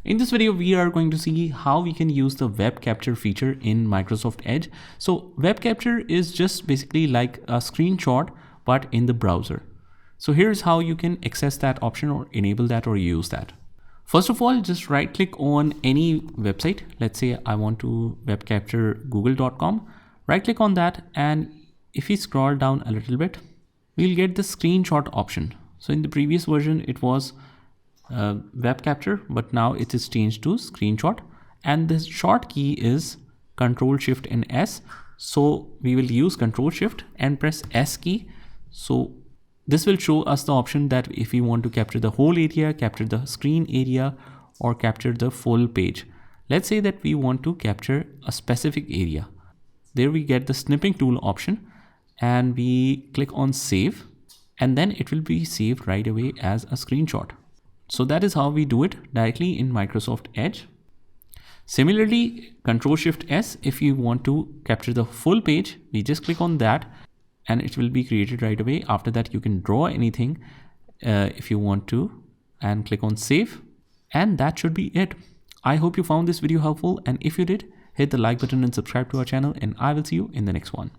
In this video, we are going to see how we can use the web capture feature in Microsoft Edge. So web capture is just basically like a screenshot, but in the browser. So here's how you can access that option or enable that or use that. First of all, just right click on any website. Let's say I want to web capture google.com. Right click on that, and if we scroll down a little bit, we'll get the screenshot option. So in the previous version, it was web capture, but now it is changed to screenshot, and the short key is Control Shift and S. So we will use Control Shift and press S key. So this will show us the option that if we want to capture the whole area, capture the screen area, or capture the full page. Let's say that we want to capture a specific area. There we get the snipping tool option, and we click on save, and then it will be saved right away as a screenshot. So that is how we do it directly in Microsoft Edge. Similarly, Control Shift S, if you want to capture the full page, we just click on that and it will be created right away. After that, you can draw anything if you want to, and click on save, and that should be it. I hope you found this video helpful, and if you did, hit the like button and subscribe to our channel, and I will see you in the next one.